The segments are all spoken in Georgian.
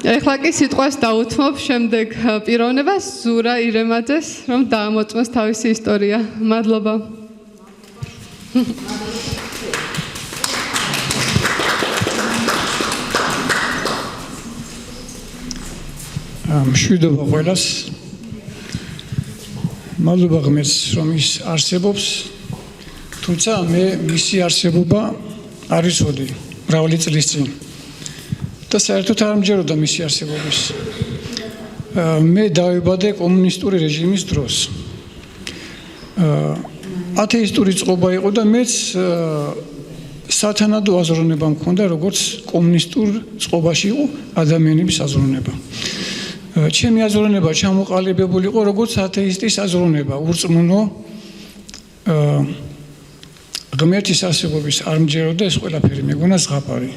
ეხლა კი სიტყვას დაუთმობ შემდეგ პიროვნებას ზურა ირემაძეს, რომ დაამოწმოს თავისი ისტორია. მადლობა. მშვიდობა ყველას. მადლობა ღმერთს, რომ ის არსებობს, თუმცა მე მისი არსებობა არ ვიცოდი მრავალი წლის წინ. და საერთოდ არ მჯეროდა მისი არსებობის. მე დავიბადე კომუნისტური რეჟიმის დროს. ათეისტური წყობა იყო და მეც სათანადო აზროვნება მქონდა, როგორც კომუნისტურ წყობაში იყო ადამიანების აზროვნება. ჩემი აზროვნება ჩამოყალიბებული იყო როგორც ათეისტის აზროვნება, ურწმუნო ღმერთის არსებობის არ მჯეროდა ეს ყველაფერი, მეგონა ზღაპარი.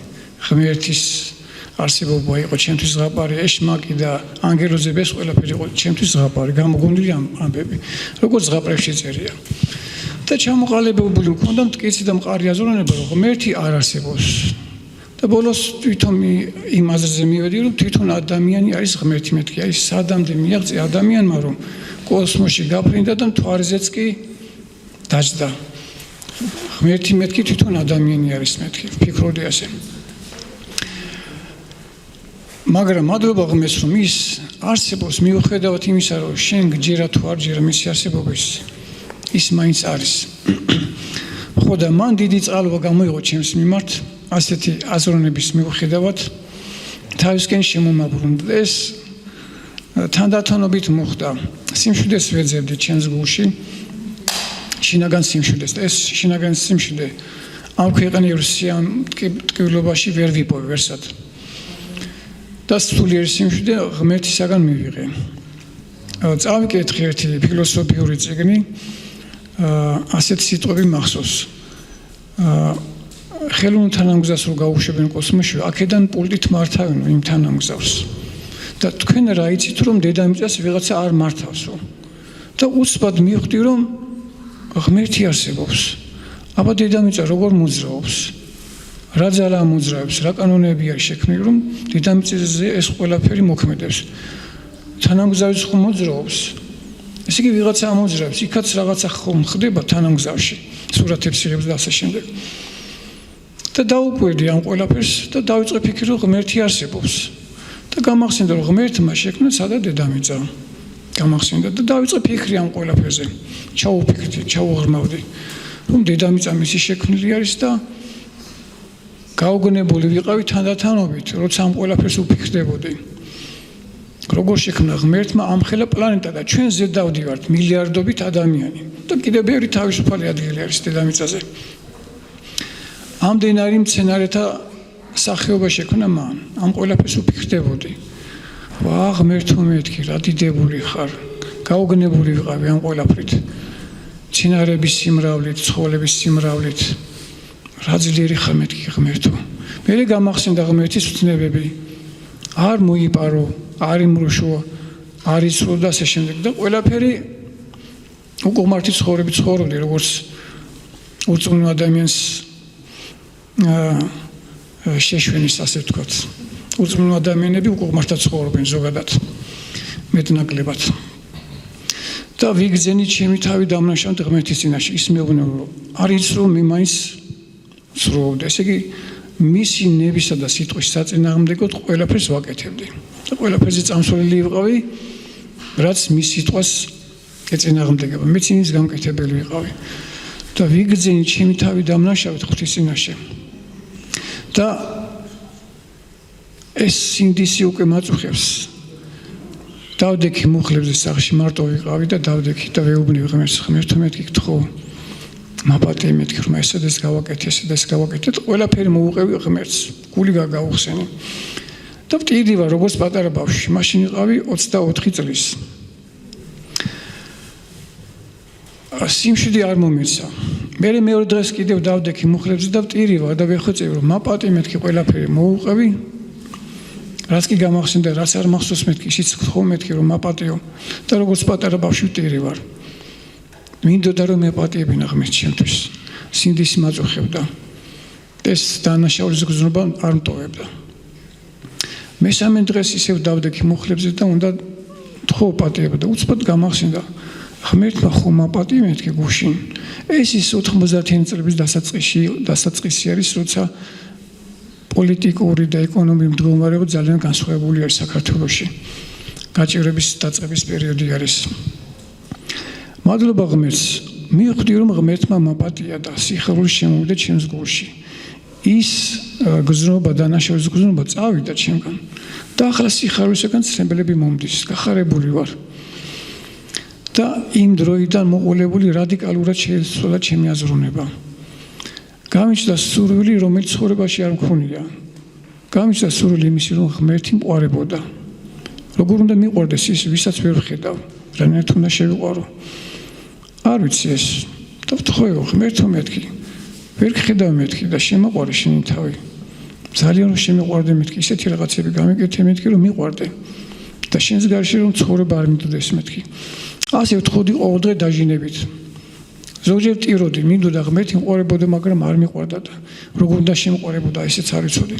ღმერთის არსებობა იყო ჩემთვის ზღაპარი, ეშმაკი და ანგელოზები ეს ყველაფერი იყო ჩემთვის ზღაპარი, გამოგონილი ამბები, როგორც ზღაპრებში წერია. და ჩამოყალიბებული მქონდა მტკიცე და მყარი აზროვნება, რომ ღმერთი არ არსებობს. და ბოლოს თვითონ იმ აზრზე მივედი, რომ თვითონ ადამიანი არის ღმერთი, მეთქი არის სადამდე მიაღწია ადამიანმა, რომ კოსმოსში გაფრინდა და მთვარეზეც კი დაჯდა. ღმერთი მეთქი თვითონ ადამიანი არის მეთქი, ფიქრობდი ასე. მაგრამ მადლობა ღმერთს, რომ ის არსებობს მიუხედავად იმისა, რომ შენ გჯერა თუ არ ჯერა მისი არსებობის, ის მაინც არის. ხო და მან დიდი წყალობა გამოიღო ჩემს მიმართ, ასეთი აზროვნების მიუხედავად თავისკენ შემომაბრუნდა. ეს თანდათანობით მოხდა. სიმშვიდეს ვეძებდი ჩემს გულში, შინაგან სიმშვიდეს და ეს შინაგან სიმშვიდე ამ ქვეყნიურ სიამტკივრობაში ვერ ვიპოვე ვერსად. და სულიერი სიმშვიდე ღმერთისაგან მივიღე. წავიკითხე ერთი ფილოსოფიური წიგნი, ასეთ სიტყვები მახსოვს. ხელოვნურ თანამგზავრს რო გაუშვებენ კოსმოსში, აქედან პულტით მართავენ იმ თანამგზავრს. და თქვენ რა იცით, რომ დედამიწას ვიღაცა არ მართავსო. და უცბად მივხვდი, რომ ღმერთი არსებობს. აბა დედამიწა როგორ მოძრაობს? რა ძალა მოძრაობს, რა კანონები არის შექმნილი, რომ დედამიწაზე ეს ყველაფერი მოქმედებს. თანამგზავრიც ხომ მოძრაობს. ესე იგი ვიღაცა მოძრაობს, იქაც რაღაცა ხომ ხდება თანამგზავრში, სურათებს იღებს და ასე შემდეგ. და დაუკვირდი ამ ყველაფერს და დავიწყე ფიქრი, რომ ღმერთი არსებობს. და გამახსენდა, რომ ღმერთმა შექმნა სადა დედამიწა. გამახსენდა და დავიწყე ფიქრი ამ ყველაფერზე. ჩაუფიქრდი, ჩაუღრმავდი, რომ დედამიწა მისი შექმნილი არის და გაუგნებული ვიყავი თანდათანობით, როცა ამ ყველაფერს უფიქრდებოდი. როგორ შექმნა ღმერთმა ამხელა პლანეტა და ჩვენ ზედ დავდივართ მილიარდობით ადამიანი და კიდევ ბევრი თავისუფალი ადგილი არის დედამიწაზე. ამდენარი მცენარეთა სახეობა შექმნა მან. ამ ყველაფერს უფიქრდებოდი. ვა ღმერთო მეთქი, რა დიდებული ხარ. გაუგნებული ვიყავი ამ ყველაფრით. მცენარების სიმრავლით, ცხოველების სიმრავლით. რა ძლიერი ხარ მეთქი ღმერთო. მერე გამახსენდა ღმერთის ცნებები. არ მოიპარო, არ იმრუშო, არ იცვლო და ასე შემდეგ და ყველაფერი უკუღმართი ცხოვრები ცხოვრობდი, როგორც ურწმუნო ადამიანს შეშვენის, ასე ვთქვათ. ურწმუნო ადამიანები უკუღმართად ცხოვრობენ ზოგადად, მეტნაკლებად. და ვიგრძენი ჩემი თავი დამნაშავედ ღმერთის წინაშე, ის მეუბნება, რომ არ იცვლო, მე მაინც ვცხოვრობდი. ესე იგი, მისი ნებისა და სიტყვის საწინააღმდეგოდ ყველაფერს ვაკეთებდი. და ყველაფერზე წამსვლელი ვიყავი, რაც მის სიტყვას ეწინააღმდეგება. მეც იმის გამკეთებელი ვიყავი. და ვიგრძენი ჩემი თავი დამნაშავედ ღვთის წინაშე. და ეს სინდისი უკვე მაწუხებს. დავდექი მუხლებზე სახლში მარტო ვიყავი და დავდექი და ვეუბნები ღმერთს, ღმერთო მეთქი გთხოვ. მაპატიე მეთქი, რომ ესეც გავაკეთე, ესეც გავაკეთე და ყველაფერი მოუყევი ღმერთს. გული გაგაუხსენე. და ვტირი ვარ, როგორც პატარა ბავშვი, მაშინ ვიყავი 24 წლის. სიმშვიდე არ მომეცა. მე მეორე დღეს კიდევ დავდექი მუხლებზე და ვტირი ვარ და ვეხვეწევი, რომ მაპატიე მეთქი ყველაფერი მოუყევი. რაც კი გამახსენდა, რაც არ მახსოვს მეთქი, ისიც გთხოვ მეთქი, რომ მაპატიო და როგორც პატარა ბავშვი ვტირი ვარ. მინდოდა რომ მეპატიებინა ღმერთს ჩემთვის. სინდისი მაწუხებდა. ეს დანაშაულის გზნობა არ მტოვებდა. მესამე დღეს ისევ დავდექი მუხლებზე და უნდა თხოვ პატიება და უცბად გამახსენდა ღმერთმა ხომ აპატი მეთქი გუშინ ეს ის 90-იანი წლების დასაწყისი არის როცა პოლიტიკური და ეკონომიკური მდგომარეობა ძალიან განსხვავებული არის საქართველოში გაჭირების დაწყების პერიოდი არის მადლობა ღმერთს მივხვდი რომ ღმერთმა მაპატია და სიხარულის შემოვიდა ჩემს გულში ის გზნობა დანაშაულის გზნობა წავიდა ჩემგან და ახლა სიხარულისგან ცნებელები მომდის გახარებული ვარ და იმ დროიდან მოყოლებული რადიკალურად შეცვალა ჩემი აზროვნება გამიჩნდა სურვილი რომელიც ცხოვრებაში არ მქონია გამიჩნდა სურვილი იმისი რომ ღმერთი მყარებოდა როგორ უნდა მიყვარდეს ის ვისაც ვერ ვხედავ რანაირად უნდა შევიყვარო არ ვიცი ეს და ვთხოვე ღმერთო მეთქი ვერ გხედავ მეთქი და შემოყვარე შენი თავი ძალიან რომ შემოყვარდე მეთქი ისეთი რაღაცები გამიკეთე მეთქი რომ მიყვარდე და შენს გარშე რომ ცხოვრება არ მიდოდეს მეთქი ასე ვთხოვდი ყოველ დღე დაჟინებით ზოგჯერ ტიროდი მინდოდა ღმერთი მყარებოდა მაგრამ არ მიყვარდა და როგორ უნდა შემყარებოდა ესეც არ ვიცოდი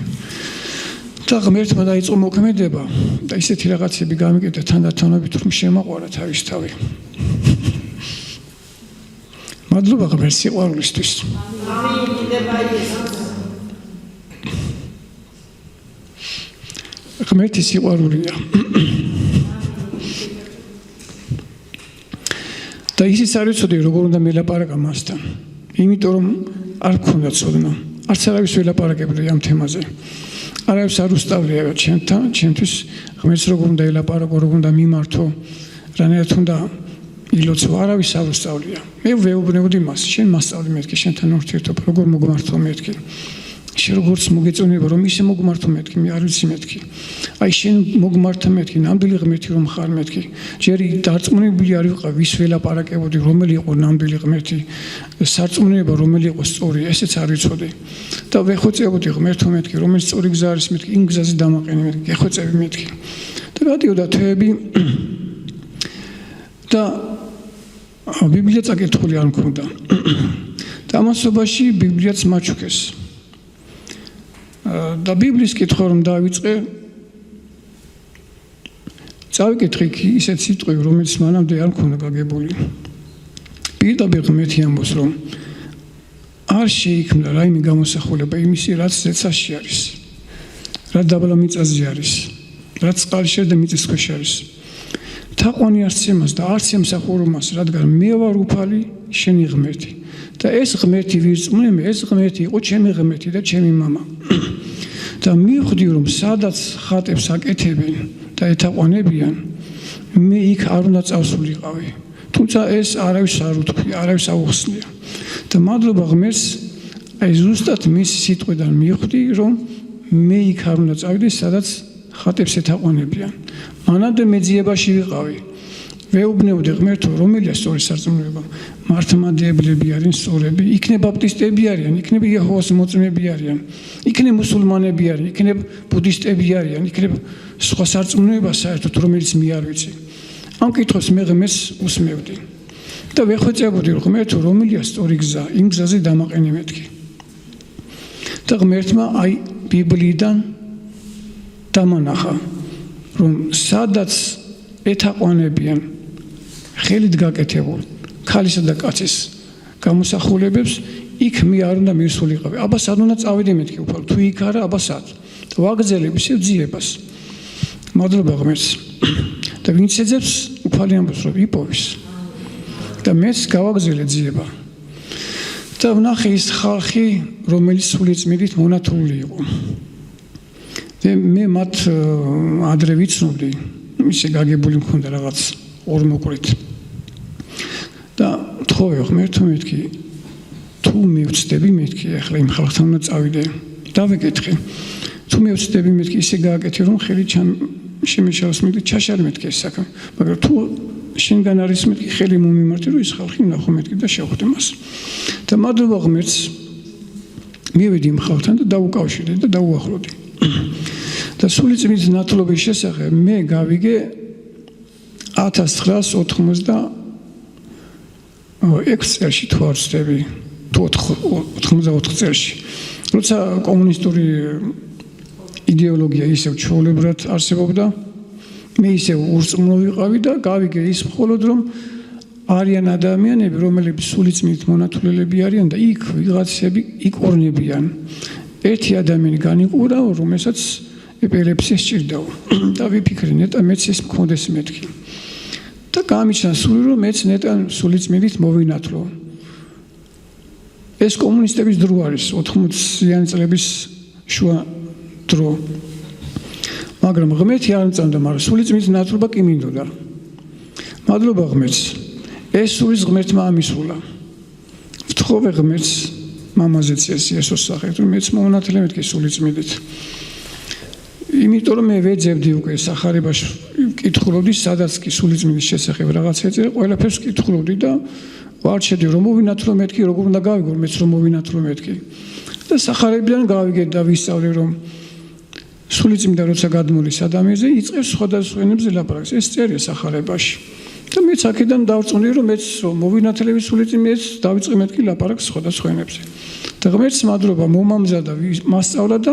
და ღმერთმა დაიწყო მოქმედება და ისეთი რაღაცები გამიკეთე თანდათანობით რომ შემოყვარა თავის თავი მადლობა ღმერთს სიყვარულისთვის ღმერთი სიყვარულია და ისიც არ ვიცოდი როგორ უნდა მელაპარაკა მასთან იმიტომ რომ არ მქონდა ცოდნა არც არავის ველაპარაკებდა ამ თემაზე არავის არ უსწავლია ჩემთვის ღმერთს როგორ უნდა ელაპარაკო როგორ უნდა მიმართო რანაირად უნდა ილოცო არავის არ უსწავლია მე ვეუბნებოდი მას შენ მასწავლე მეთქი შენთან ურთიერთობა როგორ მოგმართო მეთქი შენ როგორც მოგეწონება რომ ისე მოგმართო მეთქი მე არ ვიცი მეთქი აი შენ მოგმართა მეთქი ნამდვილი ღმერთი რომ ხარ მეთქი ჯერი დარწმუნებული არ ვიყავ ვის ველაპარაკებოდი რომელი იყო ნამდვილი ღმერთი სარწმუნოება რომელი იყო სწორი ესეც არ ვიცოდი და ვეხოცებოდი ღმერთო მეთქი რომელიც სწორი გზა არის მეთქი იმ გზაზე დამაყენე მეთქი გეხოცები მეთქი და გადიოდა თვეები და ბიბლია წაკითხული არ მქონდა და ამასობაში ბიბლიაც მაჩუქეს და ბიბლიის კითხვა რომ დავიწყე წავიკითხე ისეთ სიტყვები რომელიც მანამდე არ მქონდა გაგებული პირდაპირ ღმერთი ამბობს რომ არ შეიქმნა რაიმე გამოსახულება იმისი რაც ზეცაში არის რაც დაბლა მიწაზე არის რაც წყალში და მიწის ქვეშ არის თაყვანი არც ემას და არც ემსახურებას რადგან მე ვარ უფალი შენი ღმერთი და ეს ღმერთი ვირწმუნე მე ეს ღმერთი იყო ჩემი ღმერთი და ჩემი მამა და მივხვდი რომ სადაც ხატებს აკეთებენ და ეთაყვანებიან მე იქ არ უნდა წავსულიყავი თუმცა ეს არავის არ უთქვი არავის აუხსნია და მადლობა ღმერთს აი ზუსტად მის სიტყვიდან მივხვდი რომ მე იქ არ უნდა წავიდე სადაც ხატებს ეთაყვანებიან მანამდე მეძიებაში ვიყავი ვეუბნებოდი ღმერთო რომელია სწორი სარწმუნოება მართლმადიდებლები არიან სწორები იქნებ ბაპტისტები არიან იქნებ იეჰოვას მოწმეები არიან იქნებ მუსულმანები არიან იქნებ ბუდისტები არიან იქნებ სხვა სარწმუნოება საერთოდ რომელიც მე არ ვიცი ამ კითხვას მე ღმერთს უსმევდი და ვეხვეწებოდი ღმერთო რომელია სწორი გზა იმ გზაზე დამაყენე მეთქი და ღმერთმა აი ბიბლიიდან დამანახა რომ სადაც ეთაყვანებიან ხელით გაკეთებულ ქალისა და კაცის გამოსახულებებს იქ მე არ უნდა მივსულიყავი აბა სად უნდა წავიდე მეთქი უფალო თუ იქ არა აბა სად და ვაგრძელებ ისევ ძიებას მადლობა ღმერთს და ვინც ეძებს უფალი ამბობს რომ იპოვის და მეც გავაგრძელე ძიება და ვნახე ის ხალხი რომელიც სულიწმიდით მონათლული იყო და მე მათ ადრე ვიცნობდი ისე გაგებული მქონდა რაღაც ორმოკვირით და თხოვე ღმერთო მეთქი თუ მივწდები მეთქი ახლა იმ ხალხთან უნდა წავიდე და ვეკითხე თუ მივწდები მეთქი ისე გააკეთე რომ ხელი შემეშალოს მეთქი ჩაშარ მეთქი ეს საქმე მაგრამ თუ შენგან არის მეთქი ხელი მომიმართე რომ ის ხალხი ნახო მეთქი და შევხვდე მას და მადლობა ღმერთს მივედი იმ ხალხთან და დაუკავშირდი და დაუახლოვდი და სულიწმიდის ნათლობის შესახებ მე გავიგე 1986 წელში თუ არ ვცდები თუ 84 წელში როცა კომუნისტური იდეოლოგია ისევ ჩვეულებრივად არსებობდა, მე ისევ ურწმუნო ვიყავი და გავიგე ის მხოლოდ რომ არიან ადამიანები, რომლებიც სულიწმიდით მონათულელები არიან და იქ ვიღაცები იკორნებიან. ერთი ადამიანი განიყურა, რომელსაც ეპილეფსია სჭირდაო და ვიფიქრე ნეტა მეც ეს მქონდეს მეთქი. და გამიჩნდა სული რომ მეც ნეტა სულიწმიდით მოვინათლო. ეს კომუნისტების დრო არის 80-იანი წლების შუა დრო. მაგრამ ღმერთი არ მწამდა, მაგრამ სულიწმიდით ნათლობა კი მინდოდა. მადლობა ღმერთს. ეს სულის ღმერთმა ამისულა. ვთხოვე ღმერთს მამაზეც იესოს სახით, რომ მეც მომნათლე მეთქი სულიწმიდით. იმიტომ რომ მე ვეძებდი უკვე სახარებაში ვკითხულობდი, სადაც კი სულიწმიდის შესახებ რაღაც ეწერა, ყველაფერს ვკითხულობდი და ვარჩევდი რომ მოვინათლო მეთქი, როგორ უნდა გავიგო მეც რომ მოვინათლო მეთქი. და სახარებიდან გავიგე და ვისწავლე რომ სულიწმიდა როცა გადმოლის ადამიანზე, იწყებს სხვადასხვა ენებზე ლაპარაკს. ეს წერია სახარებაში. და მეც აქედან დავწუნდი რომ მეც მოვინათლები სულიწმიდით დავიწყე მეთქი ლაპარაკს სხვადასხვა ენებზე. და ღმერთს მადლობა მომამზადა მასწავლა და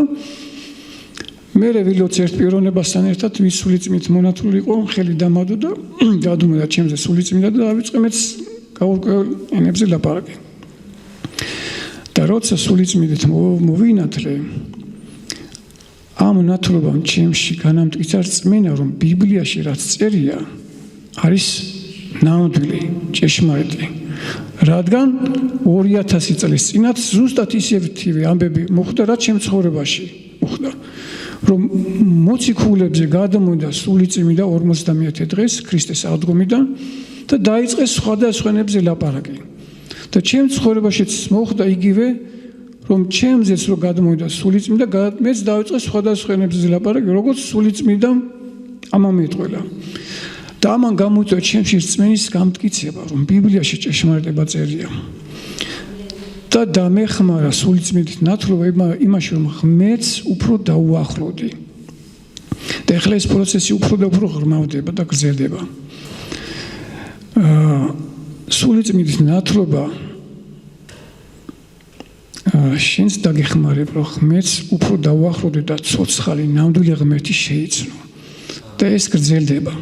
მე ვილოც ერთ პიროვნებასთან ერთად ვის სულიწმიდით მონათული იყო, ხელი დამადო და გადმოდა ჩემზე სულიწმიდა და დავიწყე მეც გაურკვეველ ენებზე ლაპარაკი. და როცა სულიწმიდით მოვინათლე, ამ ნათლობამ ჩემში განამტკიცა რწმენა, რომ ბიბლიაში რაც წერია, არის ნამდვილი, ჭეშმარიტი. რადგან 2000 წლის წინათ ზუსტად ისეთივე ამბები მოხდა, რაც ჩემ ცხოვრებაში მოხდა. რომ მოციქულებზე გადამოდა სულიწმიდა 51 დღეს ქრისტეს აღდგომიდან და დაიწყეს სხვადასხვა ენებზე ლაპარაკი. და ჩემ ცხოვრებაშიც მოხდა იგივე, რომ ჩემზეც რო გადმოვიდა სულიწმიდა, მეც დავიწყე სხვადასხვა ენებზე ლაპარაკი, როგორც სულიწმიდამ ამამეთყველა. და ამან გამოიწვია ჩემში რწმენის გამტკიცება, რომ ბიბლიაში ჭეშმარიტება წერია. და დამეხმარა სულიწმიდით ნათლობა იმაში, რომ ღმერთს უფრო დაუახლოვდი. და ეხლა ეს პროცესი უფრო და უფრო ღრმავდება და გრძელდება. სულიწმიდით ნათლობა შენს დაგეხმარებ, რომ ღმერთს უფრო დაუახლოვდი და ცოცხალი ნამდვილი ღმერთი შეიცნო. და ეს გრძელდება.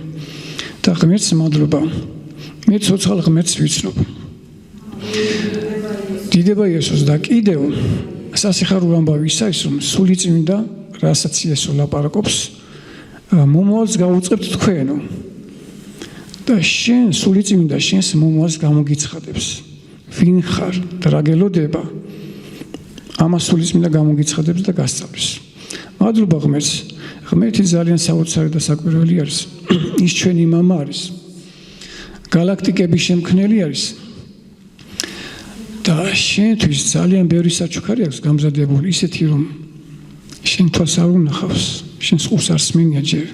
და ღმერთს მადლობა. მე ცოცხალ ღმერთს ვიცნობ. დიდება იესოს და კიდევ სასიხარულო ამბავი ისა ის რომ სულიწმიდა რასაც იესო ლაპარაკობს მომავალს გავუწყებთ თქვენო და შენ სულიწმიდა შენს მომავალს გამოგიცხადებს ვინ ხარ და რა გელოდება ამას სულიწმიდა გამოგიცხადებს და გასწავლის მადლობა ღმერთს ღმერთი ძალიან საოცარი და საკვირველი არის ის ჩვენი მამა არის გალაქტიკების შემქმნელი არის და შენთვის ძალიან ბევრი საჩუქარი აქვს გამზადებული ისეთი რომ შენ თვალს არ უნახავს შენს ყურს არ სმენია ჯერ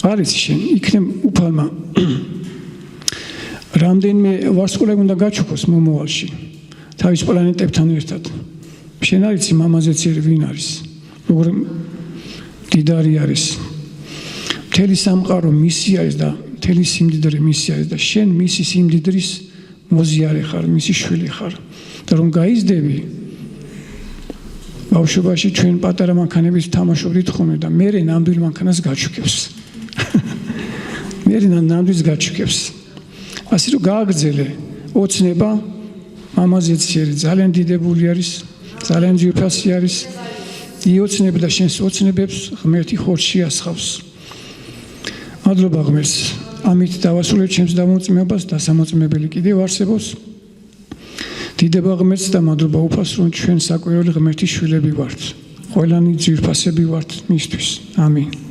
არის შენ იქნებ უფალმა რამდენიმე ვარსკვლავი უნდა გაჩუქოს მომავალში თავის პლანეტებთან ერთად შენ არ იცი მამაზეც ვინ არის როგორ დიდარი არის მთელი სამყარო მისი არის და მთელი სიმდიდრე მისი არის და შენ მისი სიმდიდრის მოზიარე ხარ, მისი შვილი ხარ და რომ გაიზდები ბავშვობაში ჩვენ პატარა მანქანებით თამაშობდით ხოლმე და მე ნამდვილ მანქანას გაჩუქებს მე ნამდვილს გაჩუქებს ასე რომ გააგრძელე ოცნება მამაზეც ძალიან დიდებული არის ძალიან ძვირფასი არის იოცნები და შენს ოცნებებს ღმერთი ხორცში ასხავს მადლობა ღმერთს ამით დავასრულებ ჩემს დამოწმებას და სამოწმებელი კიდევ არსებობს დიდება ღმერთს და მადლობა უფალს რომ ჩვენ საკვირველი ღმერთის შვილები ვართ ყველანი ძვირფასები ვართ მისთვის ამინ